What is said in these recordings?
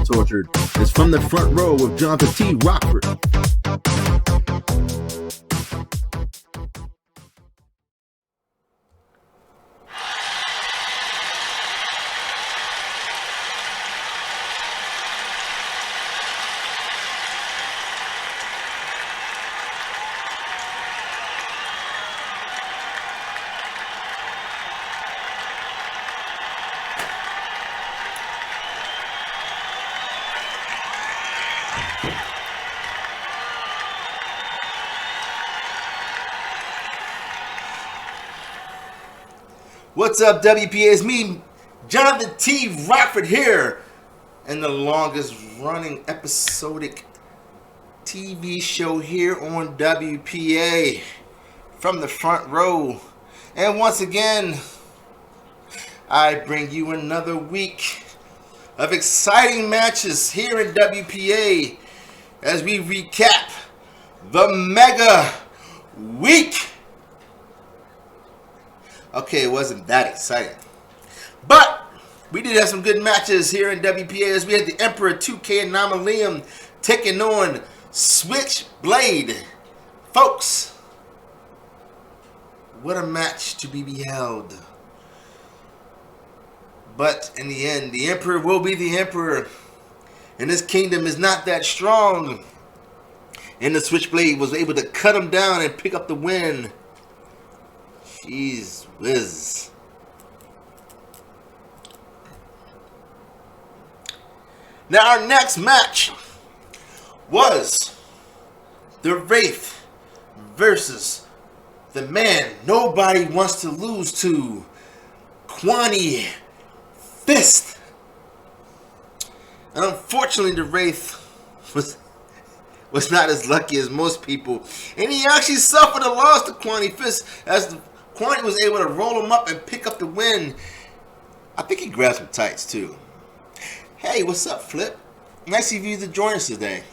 Tortured. It's From the Front Row with Johnathan T. Rokford. What's up, WPA? It's me, Johnathan T. Rokford here, and the longest running episodic TV show here on WPA, From the Front Row. And once again, I bring you another week of exciting matches here in WPA as we recap the Mega Week. Okay, it wasn't that exciting, but we did have some good matches here in WPA as we had the Emperor 2K Anomaly taking on Switchblade. Folks, what a match to be beheld. But in the end, the Emperor will be the Emperor, and his kingdom is not that strong. And the Switchblade was able to cut him down and pick up the win. Jeez whiz. Now our next match was the Wraith versus the man nobody wants to lose to, Kwani Fist. And unfortunately, the Wraith was not as lucky as most people, and he actually suffered a loss to Kwani Fist as Kwani was able to roll him up and pick up the win. I think he grabbed some tights too. Hey, what's up, Flip? Nice of you to join us today.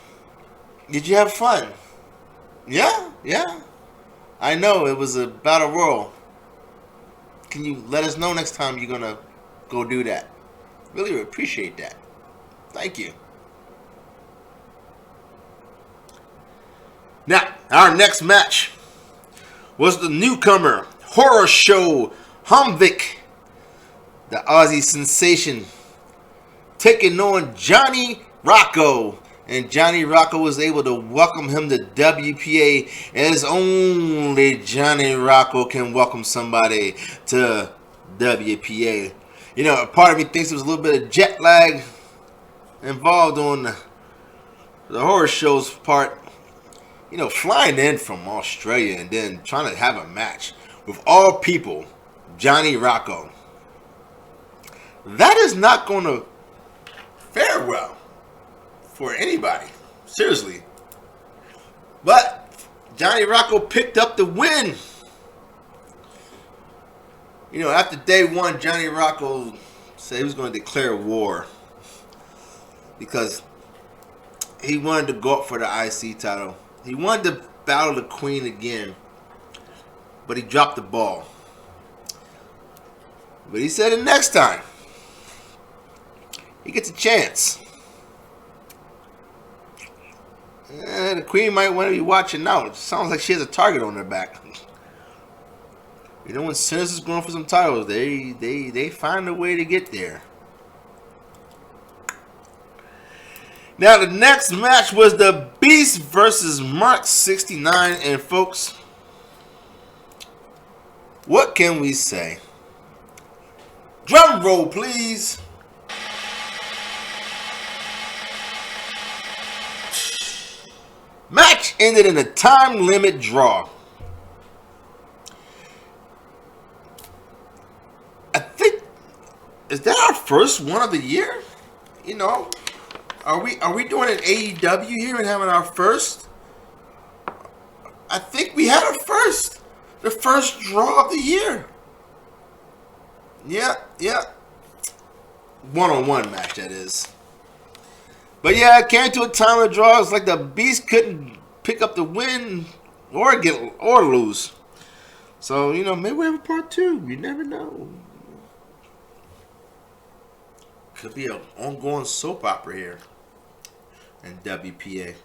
Did you have fun? Yeah. I know, it was a battle royal. Can you let us know next time you're gonna go do that? Really appreciate that. Thank you. Now, our next match was the newcomer horror show Humvik, the Aussie sensation, taking on Johnny Rocco. And Johnny Rocco was able to welcome him to WPA as only Johnny Rocco can welcome somebody to WPA. You know, a part of me thinks there was a little bit of jet lag involved on the horror show's part. You know, flying in from Australia and then trying to have a match with all people, Johnny Rocco. That is not going to fare well for anybody. Seriously. But Johnny Rocco picked up the win. You know, after day one, Johnny Rocco said he was going to declare war because he wanted to go up for the IC title. He wanted to battle the Queen again, but he dropped the ball. But he said the next time he gets a chance. The Queen might want to be watching out. It sounds like she has a target on her back. You know, when Sinners is going for some titles, they find a way to get there. Now, the next match was the Beast versus Mark 69. And folks, what can we say? Drum roll, please. Match ended in a time limit draw. I think, is that our first one of the year? You know, are we doing an AEW here and having our first? I think we had our first. The first draw of the year. Yeah. One-on-one match, that is. But yeah, it came to a time of draw. It's like the Beast couldn't pick up the win or lose. So, you know, maybe we have a part two. You never know. Could be an ongoing soap opera here in WPA.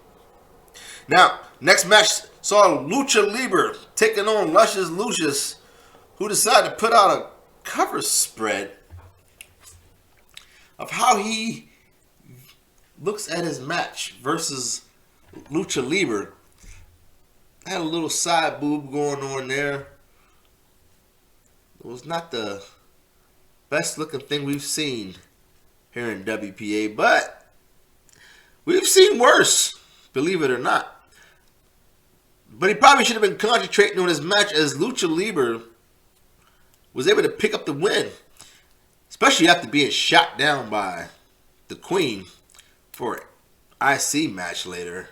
Now, next match saw Lucha Libre taking on Luscious Lucius, who decided to put out a cover spread of how he looks at his match versus Lucha Libre. Had a little side boob going on there. It was not the best looking thing we've seen here in WPA, but we've seen worse, believe it or not. But he probably should have been concentrating on his match, as Lucha Libre was able to pick up the win, especially after being shot down by the Queen for an IC match later.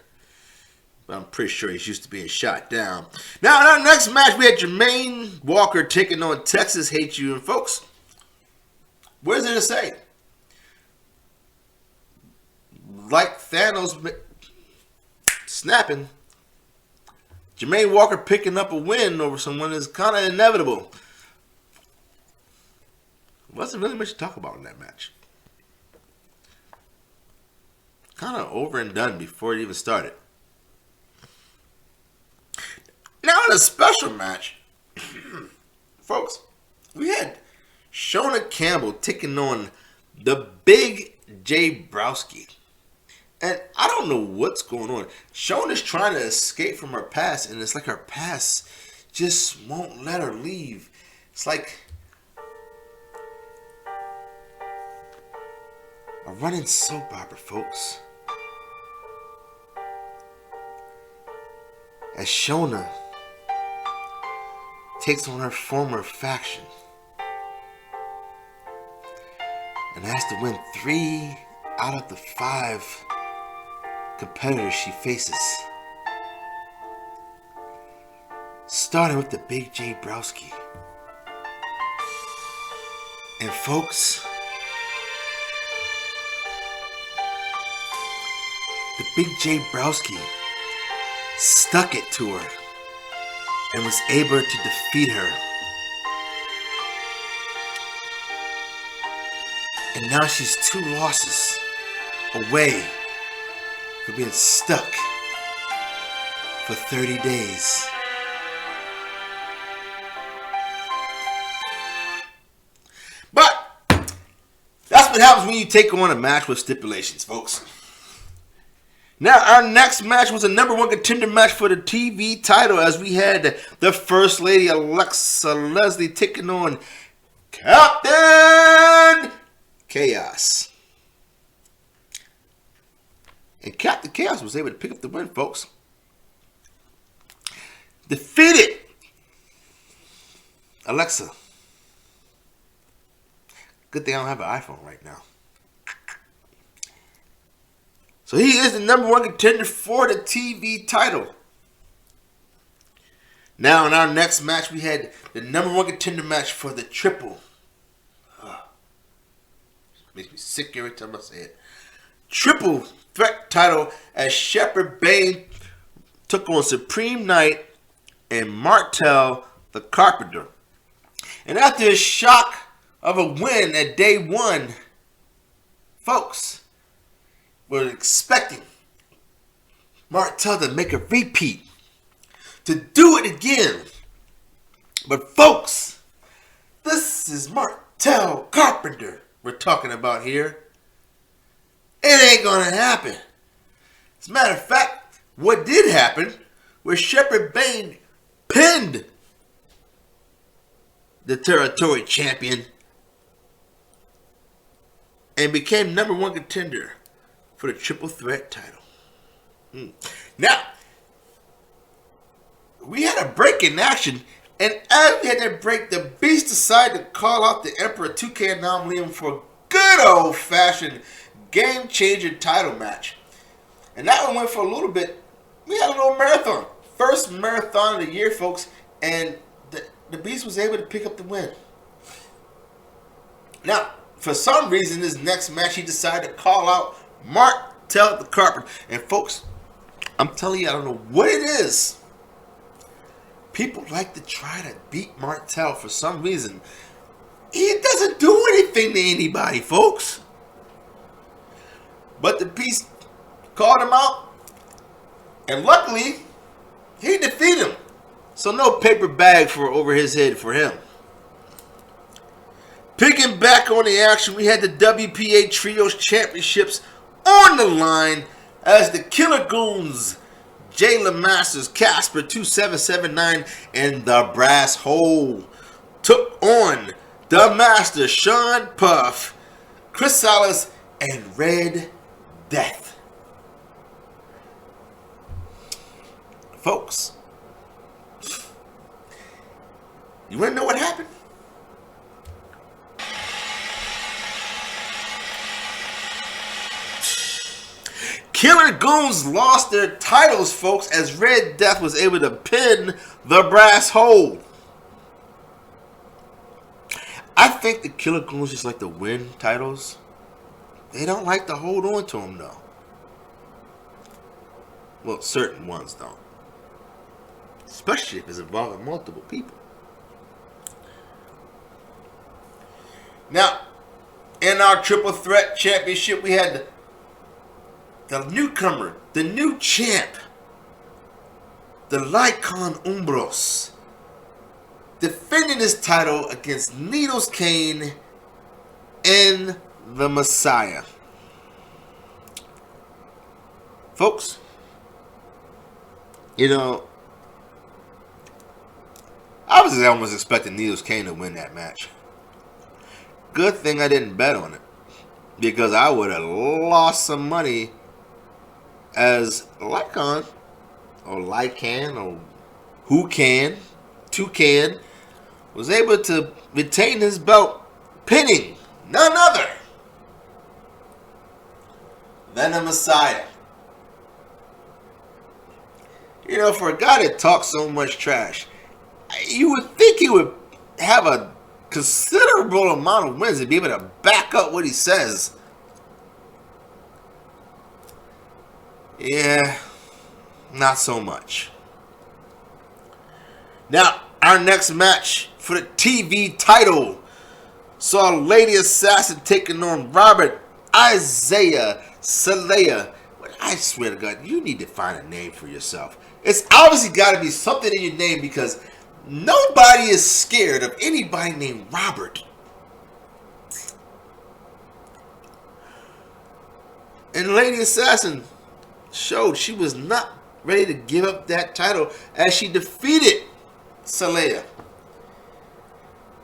But I'm pretty sure he's used to being shot down. Now, in our next match, we had Jermaine Walker taking on Texas Hate You. And folks, what is there to say? Like Thanos snapping, Jermaine Walker picking up a win over someone is kind of inevitable. Wasn't really much to talk about in that match. Kind of over and done before it even started. Now in a special match, folks, we had Shona Campbell taking on the Big J Browski. And I don't know what's going on. Shona's trying to escape from her past, and it's like her past just won't let her leave. It's like a running soap opera, folks. As Shona takes on her former faction and has to win 3 out of the 5 competitors she faces, starting with the Big J Browski. And folks, the Big J Browski stuck it to her and was able to defeat her. And now she's 2 losses away from being stuck for 30 days. But that's what happens when you take on a match with stipulations, folks. Now, our next match was a #1 contender match for the TV title, as we had the First Lady Alexa Leslie taking on Captain Chaos. And Captain Chaos was able to pick up the win, folks. Defeated Alexa. Good thing I don't have an iPhone right now. So he is the #1 contender for the TV title. Now in our next match, we had the #1 contender match for the triple. Makes me sick every time I say it. Triple threat title, as Shepherd Bane took on Supreme Knight and Martel the Carpenter. And after a shock of a win at day 1, folks, we're expecting Martel to make a repeat, to do it again. But folks, this is Martel Carpenter we're talking about here. It ain't gonna happen. As a matter of fact, what did happen was Shepherd Bane pinned the territory champion and became #1 contender for the triple threat title. Now, we had a break in action, and as we had that break, the Beast decided to call out the Emperor 2K Anomaly for a good old-fashioned game-changer title match. And that one went for a little bit. We had a little marathon. First marathon of the year, folks, and the Beast was able to pick up the win. Now, for some reason, this next match, he decided to call out Martel the Carpenter. And folks, I'm telling you, I don't know what it is. People like to try to beat Martel for some reason. He doesn't do anything to anybody, folks. But the Beast called him out, and luckily, he defeated him. So no paper bag for over his head for him. Picking back on the action, we had the WPA Trios Championships on the line as the Killer Goons, Jayla Masters, Casper 2779, and the Brass Hole took on the Master, Sean Puff, Chris Salas, and Red Death. Folks, you want to know what happened? Killer Goons lost their titles, folks, as Red Death was able to pin the Brass Hole. I think the Killer Goons just like to win titles. They don't like to hold on to them, though. Well, certain ones don't. Especially if it's involving multiple people. Now, in our Triple Threat Championship, we had the newcomer, the new champ, the Lycon Umbros, defending his title against Needles Kane and the Messiah. Folks, you know, I was almost expecting Needles Kane to win that match. Good thing I didn't bet on it, because I would have lost some money as Lycon, or Lycan, or Toucan, was able to retain his belt, pinning none other than the Messiah. You know, for a guy that talks so much trash, you would think he would have a considerable amount of wins to be able to back up what he says. Yeah, not so much. Now, our next match for the TV title saw Lady Assassin taking on Robert Isaiah Salea. I swear to God, you need to find a name for yourself. It's obviously got to be something in your name, because nobody is scared of anybody named Robert. And Lady Assassin showed she was not ready to give up that title as she defeated Salea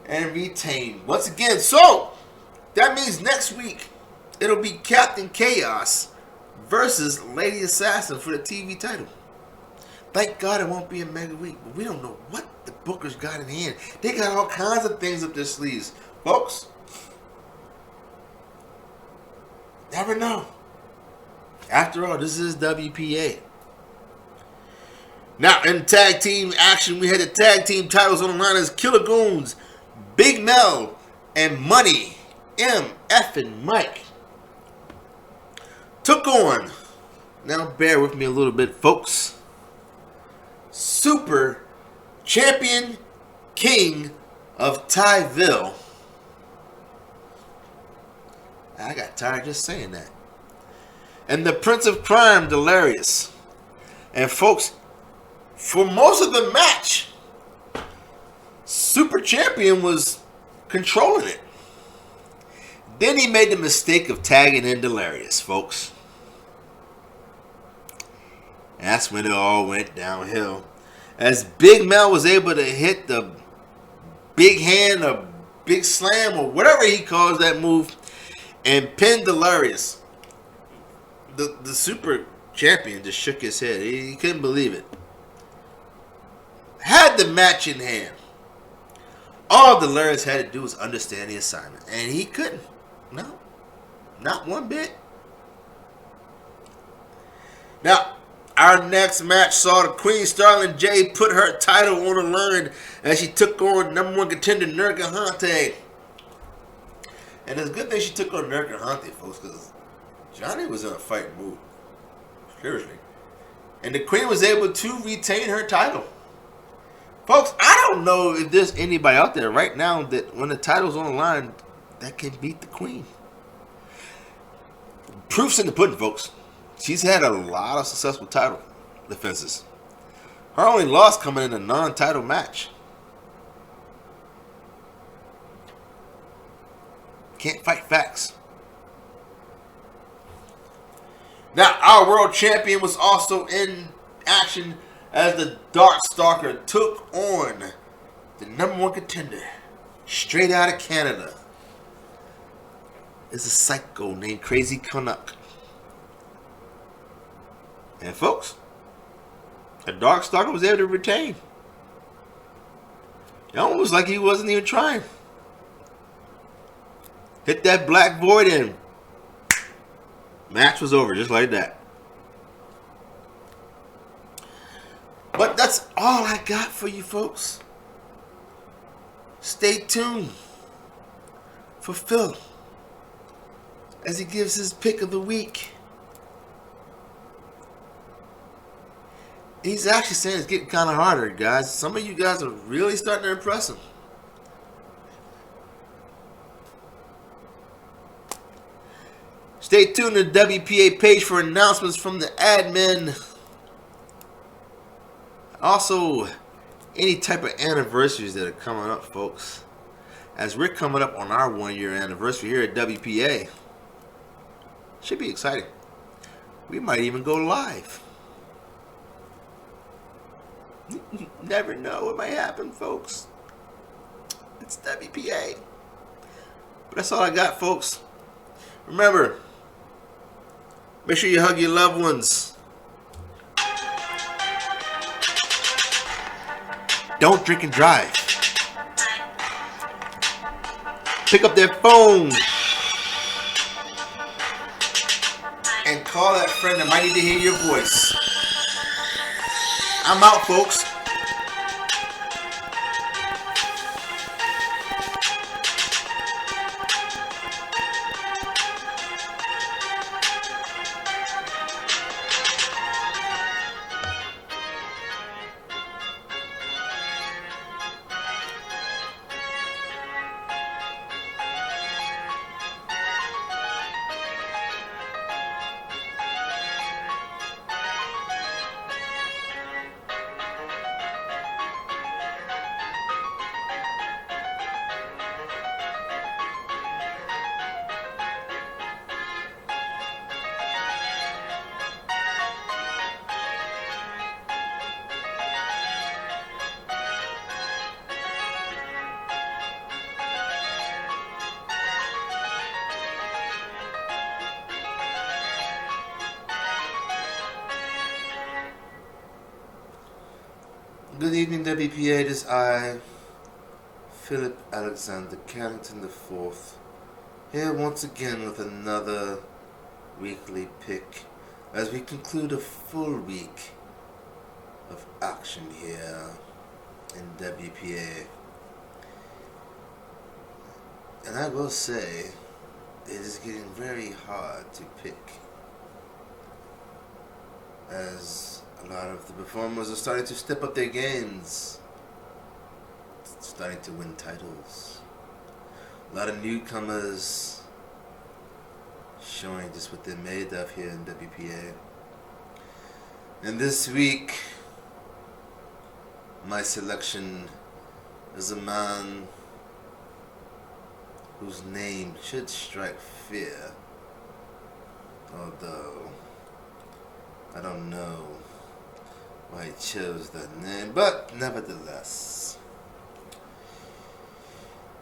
and retained once again. So that means next week it'll be Captain Chaos versus Lady Assassin for the TV title. Thank God it won't be a mega week, but we don't know what the bookers got in hand. They got all kinds of things up their sleeves, folks. Never know. After all, this is WPA. Now, in tag team action, we had the tag team titles on the line as Killer Goons, Big Mel, and Money, MF and Mike, took on, now bear with me a little bit, folks, Super Champion King of Tyville. I got tired just saying that. And the Prince of Crime, Delirious. And folks, for most of the match, Super Champion was controlling it. Then he made the mistake of tagging in Delirious, folks. And that's when it all went downhill, as Big Mel was able to hit the big hand or big slam or whatever he calls that move and pin Delirious. The Super Champion just shook his head. He couldn't believe it. Had the match in hand. All Delirious had to do was understand the assignment, and he couldn't. No, not one bit. Now, our next match saw the Queen Starling J put her title on the line as she took on number one contender Nergahante. And it's a good thing she took on Nergahante, folks, because Johnny was in a fight mood. Seriously. And the Queen was able to retain her title. Folks, I don't know if there's anybody out there right now that when the title's on the line that can beat the Queen. proof's in the pudding, folks. She's had a lot of successful title defenses. Her only loss coming in a non-title match. Can't fight facts. Now, our world champion was also in action as the Darkstalker took on the #1 contender, straight out of Canada. Is a psycho named Crazy Canuck. And folks, the Darkstalker was able to retain. It almost like he wasn't even trying. Hit that black void and match was over just like that. But that's all I got for you folks. Stay tuned for Phil as he gives his pick of the week. He's actually saying it's getting kind of harder, guys. Some of you guys are really starting to impress him. Stay tuned to the WPA page for announcements from the admin. Also, any type of anniversaries that are coming up, folks. As we're coming up on our 1-year anniversary here at WPA. Should be exciting. We might even go live. Never know what might happen, folks. It's WPA. But that's all I got, folks. Remember, make sure you hug your loved ones. Don't drink and drive. Pick up their phone and call that friend that might need to hear your voice. I'm out, folks. Good evening, WPA. It is I, Philip Alexander Carrington IV, here once again with another weekly pick as we conclude a full week of action here in WPA. And I will say, it is getting very hard to pick as a lot of the performers are starting to step up their games, starting to win titles. A lot of newcomers showing just what they're made of here in WPA. And this week, my selection is a man whose name should strike fear, although I don't know why he chose that name, but nevertheless,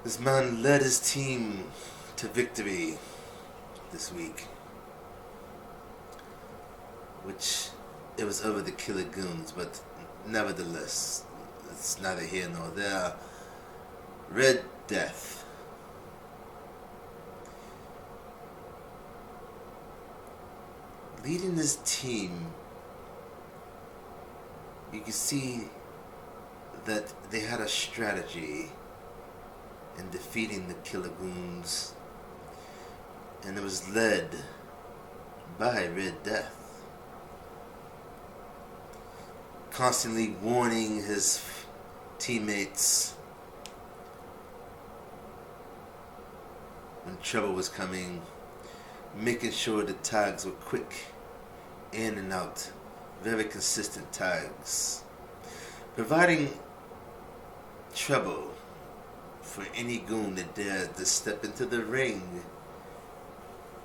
this man led his team to victory this week, which it was over the Killer Goons, but nevertheless, it's neither here nor there. Red Death. Leading this team, you can see that they had a strategy in defeating the Killer Goons, and it was led by Red Death, constantly warning his teammates when trouble was coming, making sure the tags were quick, in and out, very consistent tags, providing trouble for any goon that dares to step into the ring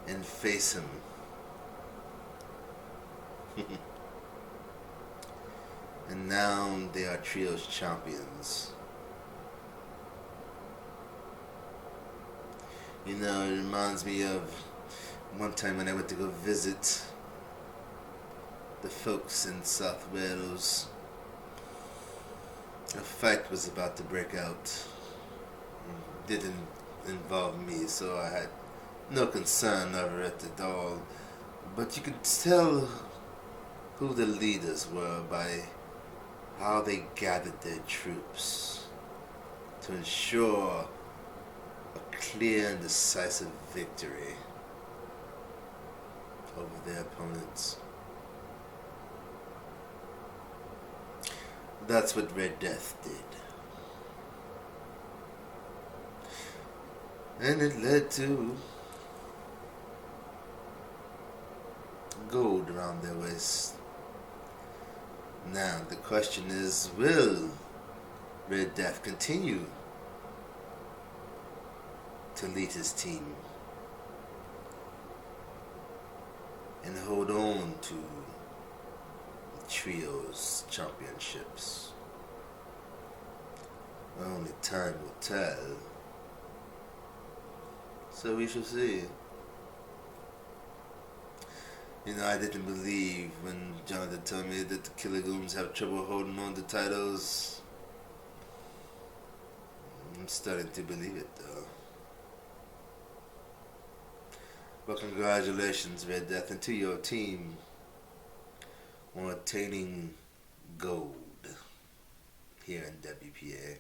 and face him. And now they are trios champions. You know, it reminds me of one time when I went to go visit the folks in South Wales. A fight was about to break out. It didn't involve me, so I had no concern over it at all. But you could tell who the leaders were by how they gathered their troops to ensure a clear and decisive victory over their opponents. That's what Red Death did. And it led to gold around their waist. Now the question is, will Red Death continue to lead his team and hold on to the Trios championships? Only time will tell. So we shall see. You know, I didn't believe when Johnathan told me that the Killer Goons have trouble holding on to titles. I'm starting to believe it, though. Well, congratulations, Red Death, and to your team on attaining gold here in WPA.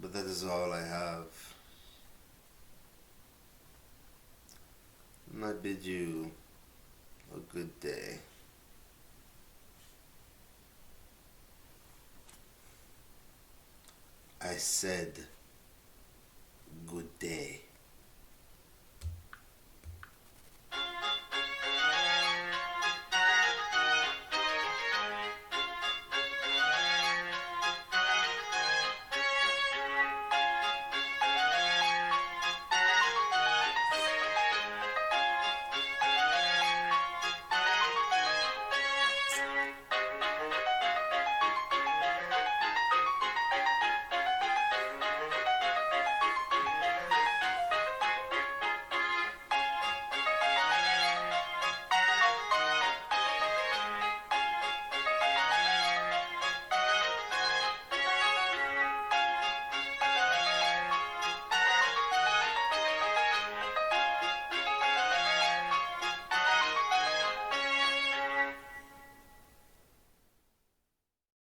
But that is all I have. And I bid you a good day. I said good day.